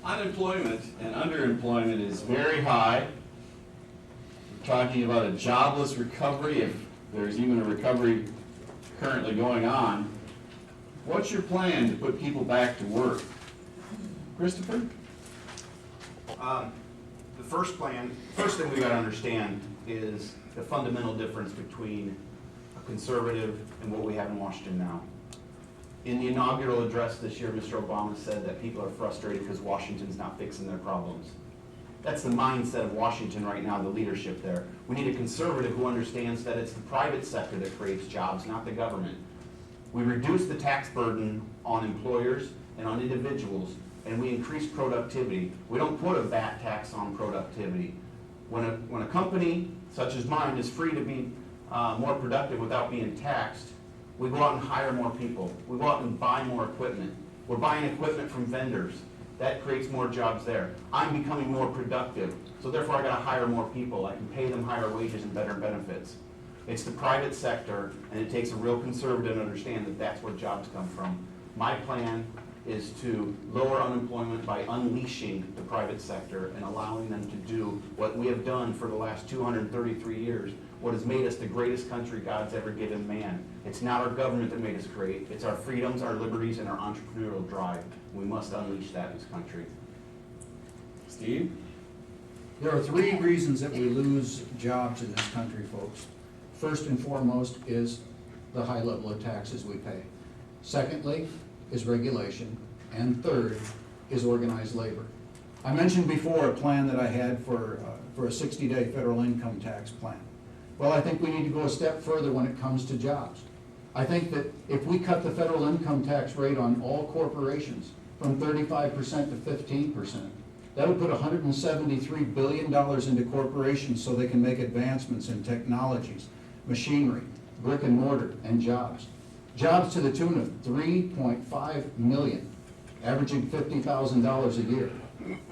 Unemployment and underemployment is very high. We're talking about a jobless recovery, if there's even a recovery currently going on. What's your plan to put people back to work? Christopher? The first thing we gotta understand is the fundamental difference between a conservative and what we have in Washington now. In the inaugural address this year, Mr. Obama said that people are frustrated because Washington's not fixing their problems. That's the mindset of Washington right now, the leadership there. We need a conservative who understands that it's the private sector that creates jobs, not the government. We reduce the tax burden on employers and on individuals, and we increase productivity. We don't put a VAT tax on productivity. When a company such as mine is free to be more productive without being taxed, we go out and hire more people. We go out and buy more equipment. We're buying equipment from vendors. That creates more jobs there. I'm becoming more productive, so therefore I gotta hire more people. I can pay them higher wages and better benefits. It's the private sector, and it takes a real conservative to understand that that's where jobs come from. My plan is to lower unemployment by unleashing the private sector and allowing them to do what we have done for the last 233 years, what has made us the greatest country God's ever given man. It's not our government that made us great, it's our freedoms, our liberties, and our entrepreneurial drive. We must unleash that in this country. Steve? There are three reasons that we lose jobs in this country, folks. First and foremost is the high level of taxes we pay. Secondly is regulation. And third is organized labor. I mentioned before a plan that I had for a 60-day federal income tax plan. Well, I think we need to go a step further when it comes to jobs. I think that if we cut the federal income tax rate on all corporations from 35% to 15%, that would put $173 billion into corporations so they can make advancements in technologies, machinery, brick and mortar, and jobs. Jobs to the tune of 3.5 million, averaging $50,000 a year.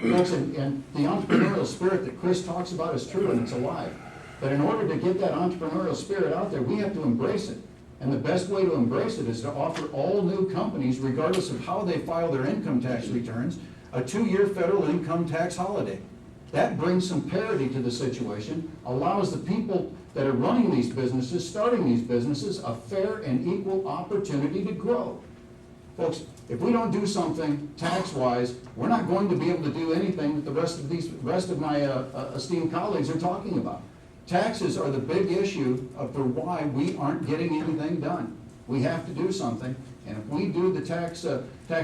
Folks, and the entrepreneurial spirit that Chris talks about is true and it's alive. But in order to get that entrepreneurial spirit out there, we have to embrace it. And the best way to embrace it is to offer all new companies, regardless of how they file their income tax returns, a 2-year federal income tax holiday. That brings some parity to the situation, allows the people that are running these businesses, starting these businesses, a fair and equal opportunity to grow. Folks, if we don't do something tax-wise, we're not going to be able to do anything that the rest of my esteemed colleagues are talking about. Taxes are the big issue for why we aren't getting anything done. We have to do something, and if we do the tax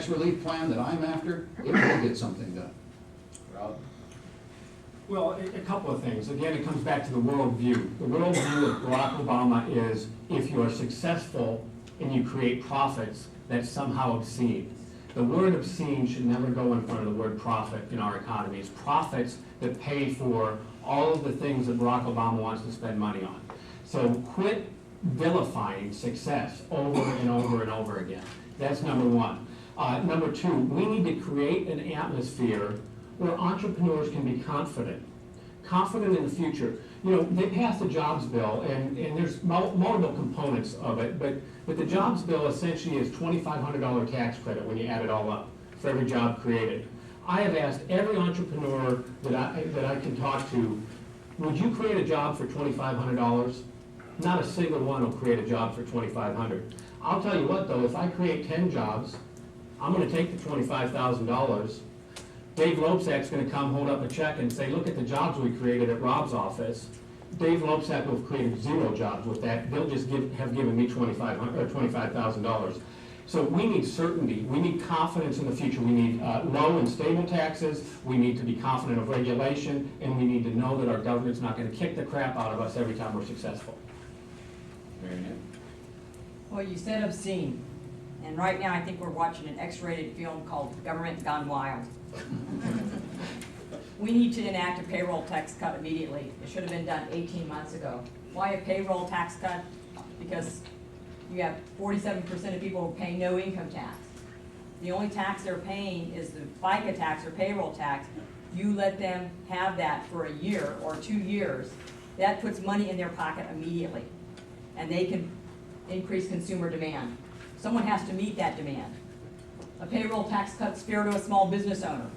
relief plan that I'm after, it will get something done. Rob? Well, a couple of things. Again, it comes back to the worldview. The worldview of Barack Obama is if you are successful and you create profits, that's somehow obscene. The word obscene should never go in front of the word profit in our economy. It's profits that pay for all of the things that Barack Obama wants to spend money on. So quit vilifying success over and over and over again. That's number one. Number two, we need to create an atmosphere where entrepreneurs can be confident in the future. You know, they passed the jobs bill, and there's multiple components of it, but the jobs bill essentially is $2,500 tax credit when you add it all up for every job created. I have asked every entrepreneur that I can talk to, would you create a job for $2,500? Not a single one will create a job for $2,500. I'll tell you what though, if I create 10 jobs, I'm gonna take the $25,000. Dave Lopesak's going to come hold up a check and say, look at the jobs we created at Rob's office. Dave Lopesak will have created 0 jobs with that. They'll just have given me $25,000. So we need certainty. We need confidence in the future. We need low and stable taxes. We need to be confident of regulation. And we need to know that our government's not going to kick the crap out of us every time we're successful. Marianne? Well, you said obscene. And right now I think we're watching an X-rated film called Government Gone Wild. We need to enact a payroll tax cut immediately. It should have been done 18 months ago. Why a payroll tax cut? Because you have 47% of people who pay no income tax. The only tax they're paying is the FICA tax or payroll tax. You let them have that for a year or 2 years. That puts money in their pocket immediately. And they can increase consumer demand. Someone has to meet that demand. A payroll tax cut's fair to a small business owner.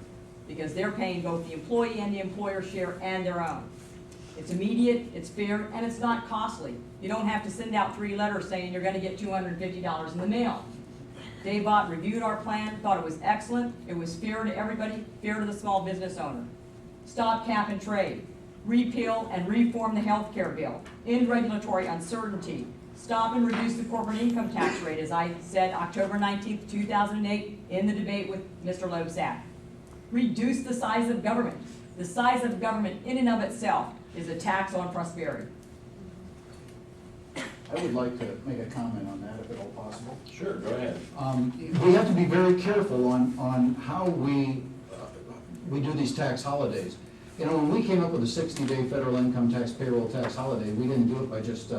because they're paying both the employee and the employer share and their own. It's immediate, it's fair, and it's not costly. You don't have to send out 3 letters saying you're gonna get $250 in the mail. Dave Ott reviewed our plan, thought it was excellent, it was fair to everybody, fair to the small business owner. Stop cap and trade, repeal and reform the health care bill, end regulatory uncertainty, stop and reduce the corporate income tax rate, as I said October 19th, 2008, in the debate with Mr. Loebsack. Reduce the size of government. The size of government in and of itself is a tax on prosperity. I would like to make a comment on that, if at all possible. Sure, go ahead. We have to be very careful on how we do these tax holidays. You know, when we came up with a 60-day federal income tax payroll tax holiday, we didn't do it by just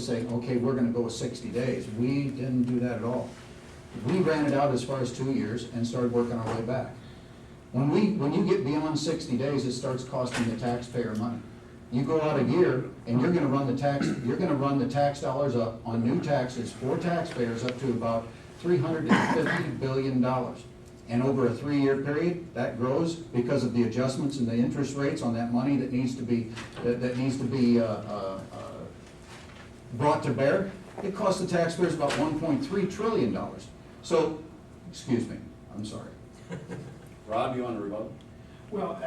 saying, okay, we're gonna go with 60 days. We didn't do that at all. We ran it out as far as 2 years and started working our way back. When you get beyond 60 days, it starts costing the taxpayer money. You go out a year and you're gonna run the tax dollars up on new taxes for taxpayers up to about $350 billion. And over a 3-year period, that grows because of the adjustments in the interest rates on that money that needs to be brought to bear. It costs the taxpayers about $1.3 trillion. So, excuse me, I'm sorry. Rob, you want to rebuttal? Well,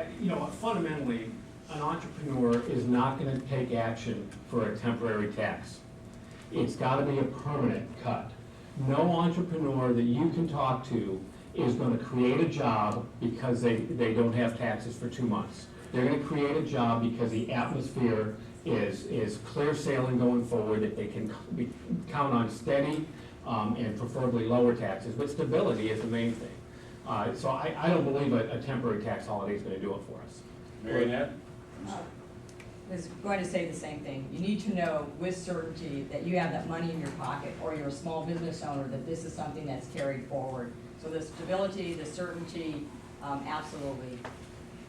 fundamentally, an entrepreneur is not gonna take action for a temporary tax. It's gotta be a permanent cut. No entrepreneur that you can talk to is gonna create a job because they don't have taxes for 2 months. They're gonna create a job because the atmosphere is clear sailing going forward, that they can count on steady and preferably lower taxes, but stability is the main thing. So I don't believe a temporary tax holiday is gonna do it for us. Marienette? I was going to say the same thing. You need to know with certainty that you have that money in your pocket, or you're a small business owner, that this is something that's carried forward. So the stability, the certainty, absolutely.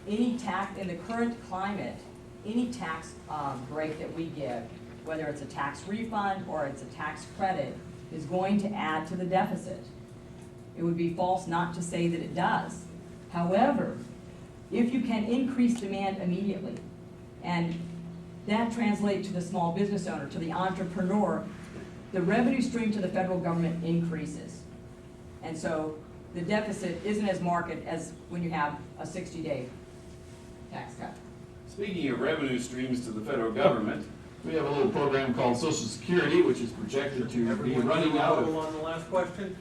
Any tax, in the current climate, any tax break that we give, whether it's a tax refund or it's a tax credit, is going to add to the deficit. It would be false not to say that it does. However, if you can increase demand immediately, and that translates to the small business owner, to the entrepreneur, the revenue stream to the federal government increases. And so the deficit isn't as marked as when you have a 60-day tax cut. Speaking of revenue streams to the federal government, we have a little program called Social Security, which is projected to be running out of. On the last question?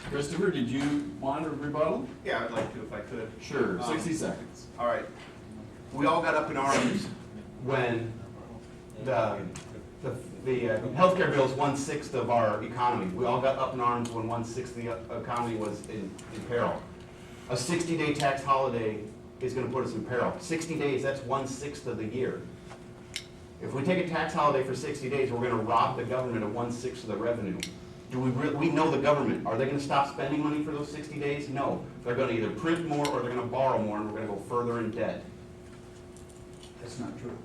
Christopher, did you want a rebuttal? Yeah, I'd like to if I could. Sure, 60 seconds. All right. We all got up in arms when the healthcare bill is 1/6 of our economy. We all got up in arms when 1/6 of the economy was in peril. A 60-day tax holiday is going to put us in peril. 60 days, that's 1/6 of the year. If we take a tax holiday for 60 days, we're going to rob the government of 1/6 of the revenue. Do we know the government? Are they going to stop spending money for those 60 days? No. They're going to either print more or they're going to borrow more, and we're going to go further in debt. That's not true.